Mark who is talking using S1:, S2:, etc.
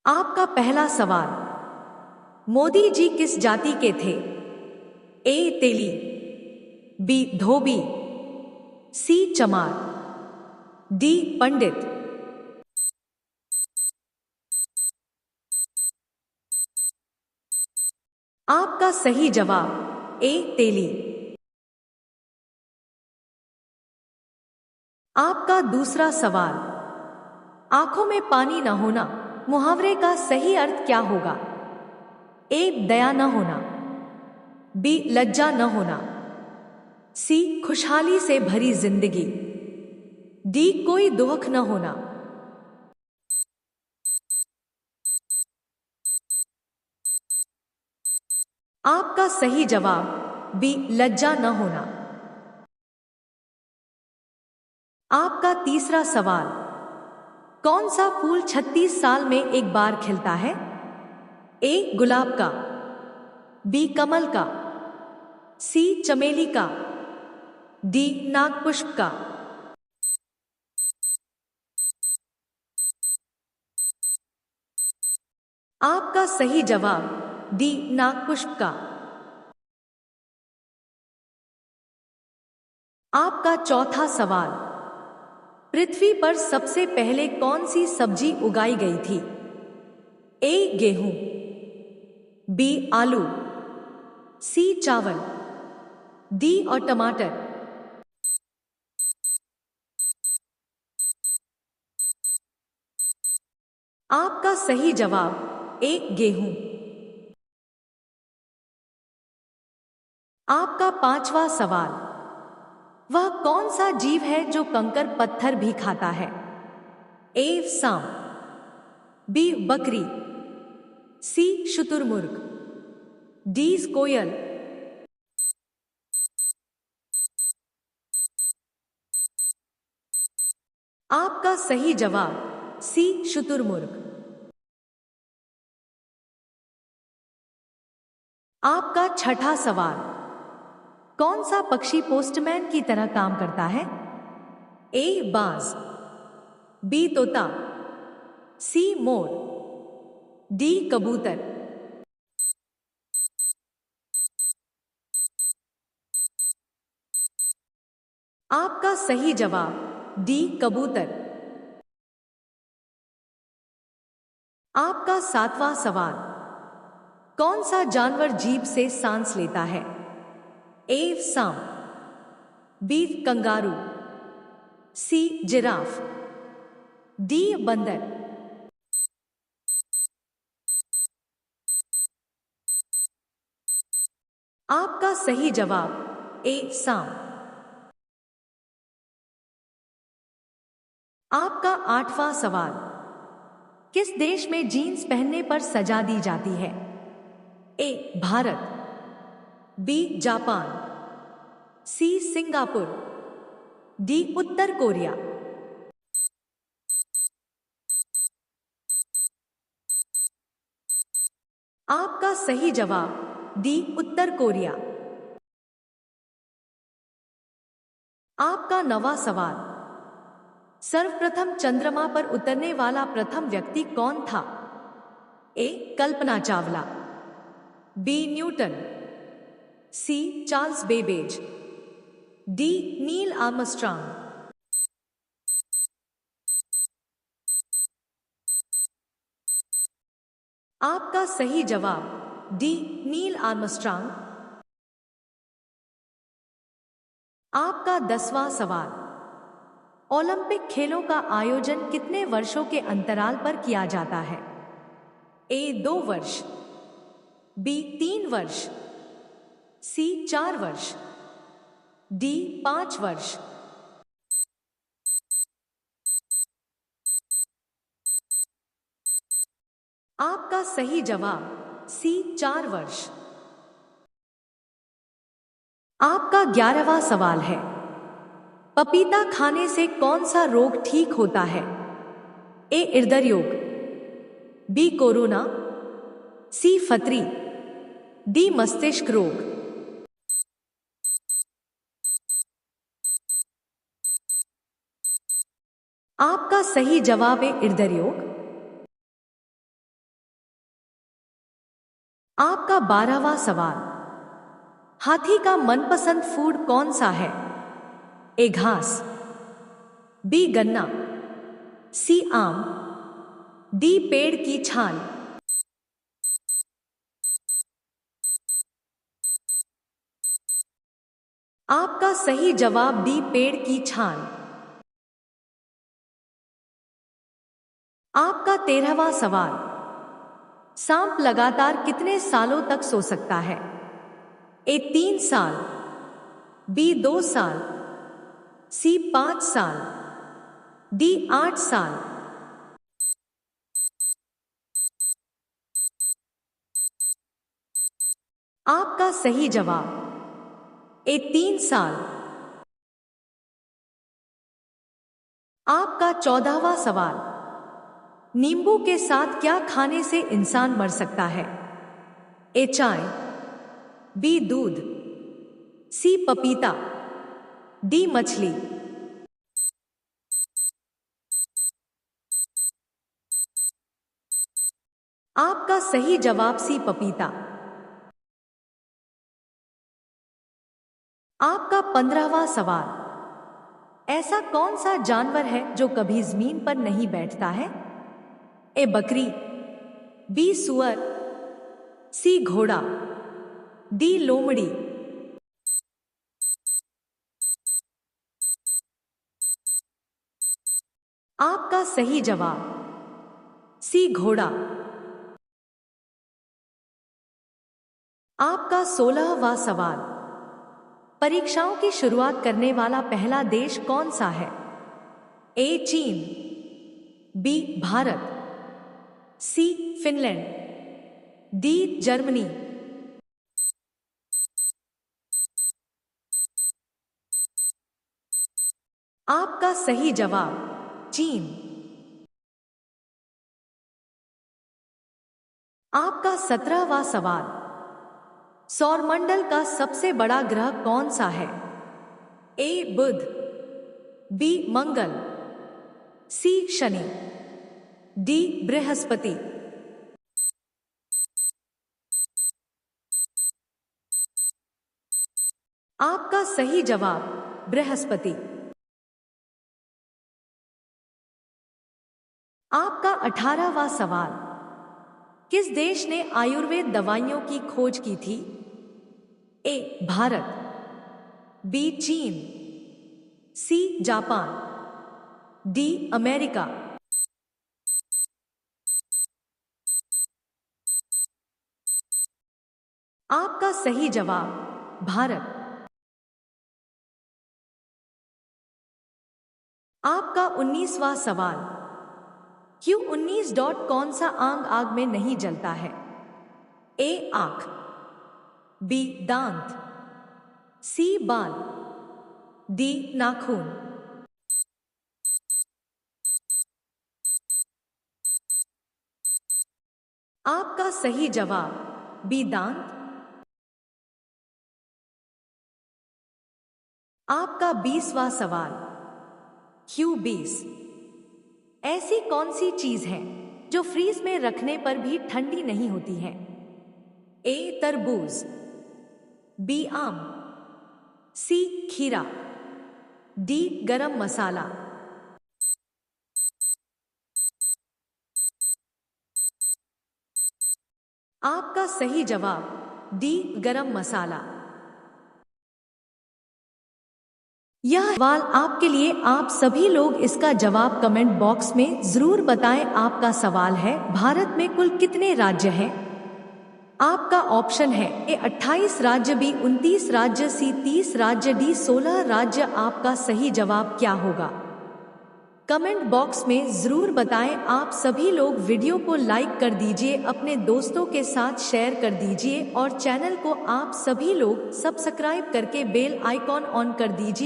S1: आपका पहला सवाल। मोदी जी किस जाति के थे? ए तेली, बी धोबी, सी चमार, डी पंडित। आपका सही जवाब ए तेली। आपका दूसरा सवाल। आंखों में पानी न होना मुहावरे का सही अर्थ क्या होगा? ए दया न होना, बी लज्जा न होना, सी खुशहाली से भरी जिंदगी, डी कोई दुख न होना। आपका सही जवाब बी लज्जा न होना। आपका तीसरा सवाल। कौन सा फूल 36 साल में एक बार खिलता है? ए गुलाब का, बी कमल का, सी चमेली का, डी नागपुष्प का। आपका सही जवाब डी नागपुष्प का। आपका चौथा सवाल। पृथ्वी पर सबसे पहले कौन सी सब्जी उगाई गई थी? ए गेहूं, बी आलू, सी चावल, डी और टमाटर। आपका सही जवाब ए गेहूं। आपका पांचवा सवाल। वह कौन सा जीव है जो कंकर पत्थर भी खाता है? ए सांप, बी बकरी, सी शुतुरमुर्ग, डी कोयल। आपका सही जवाब सी शुतुरमुर्ग। आपका छठा सवाल। कौन सा पक्षी पोस्टमैन की तरह काम करता है? ए बाज, बी तोता, सी मोर, डी कबूतर। आपका सही जवाब डी कबूतर। आपका सातवां सवाल। कौन सा जानवर जीभ से सांस लेता है? ए सांप, B kangaroo, C giraffe, D बंदर। आपका सही जवाब ए सांप। आपका आठवां सवाल। किस देश में जीन्स पहनने पर सजा दी जाती है? A Bharat, B Japan, C Singapore, D उत्तर कोरिया। आपका सही जवाब डी उत्तर कोरिया। आपका नवा सवाल। सर्वप्रथम चंद्रमा पर उतरने वाला प्रथम व्यक्ति कौन था? A Kalpana Chawla, B Newton, C Charles Babbage, D Neil Armstrong. आपका सही जवाब डी नील आर्मस्ट्रांग। आपका 10वां सवाल। ओलंपिक खेलों का आयोजन कितने वर्षों के अंतराल पर किया जाता है? ए 2 वर्ष, बी 3 वर्ष, सी 4 वर्ष, डी 5 वर्ष। आपका सही जवाब सी 4 वर्ष। आपका 11वां सवाल है। पपीता खाने से कौन सा रोग ठीक होता है? ए हृदय रोग, बी कोरोना, सी फतरी, डी मस्तिष्क रोग। आपका सही जवाब है हृदय रोग। आपका 12वां सवाल। हाथी का मनपसंद फूड कौन सा है? ए घास, बी गन्ना, सी आम, डी पेड़ की छाल। आपका सही जवाब डी पेड़ की छाल। आपका 13वां सवाल। सांप लगातार कितने सालों तक सो सकता है? ए 3 साल, बी 2 साल, सी 5 साल, डी 8 साल। आपका सही जवाब ए 3 साल। आपका 14वां सवाल। नींबू के साथ क्या खाने से इंसान मर सकता है? ए चाय, बी दूध, सी पपीता, डी मछली। आपका सही जवाब सी पपीता। आपका 15वां सवाल। ऐसा कौन सा जानवर है जो कभी जमीन पर नहीं बैठता है? ए बकरी, बी सुअर, सी घोड़ा, डी लोमड़ी। आपका सही जवाब सी घोड़ा। आपका 16वां सवाल। परीक्षाओं की शुरुआत करने वाला पहला देश कौन सा है? ए चीन, बी भारत, सी फिनलैंड, डी जर्मनी। आपका सही जवाब चीन। आपका 17वां सवाल। सौरमंडल का सबसे बड़ा ग्रह कौन सा है? ए बुध, बी मंगल, सी शनि, डी बृहस्पति। आपका सही जवाब बृहस्पति। आपका 18वां सवाल। किस देश ने आयुर्वेद दवाइयों की खोज की थी? ए भारत, बी चीन, सी जापान, डी अमेरिका। आपका सही जवाब भारत। आपका 19वां सवाल। Q19 डॉट कौन सा अंग आग में नहीं जलता है? ए आंख, बी दांत, सी बाल, डी नाखून। आपका सही जवाब बी दांत। आपका 20वां सवाल। Q20 ऐसी कौन सी चीज है जो फ्रीज में रखने पर भी ठंडी नहीं होती है? ए तरबूज, बी आम, सी खीरा, डी गरम मसाला। आपका सही जवाब डी गरम मसाला। यह सवाल आपके लिए। आप सभी लोग इसका जवाब कमेंट बॉक्स में जरूर बताएं। आपका सवाल है, भारत में कुल कितने राज्य हैं? आपका ऑप्शन है ए 28 राज्य, बी 29 राज्य, सी 30 राज्य, डी 16 राज्य। आपका सही जवाब क्या होगा? कमेंट बॉक्स में जरूर बताएं। आप सभी लोग वीडियो को लाइक कर दीजिए, अपने दोस्तों के साथ शेयर कर दीजिए और चैनल को आप सभी लोग सब्सक्राइब करके बेल आइकॉन ऑन कर दीजिए।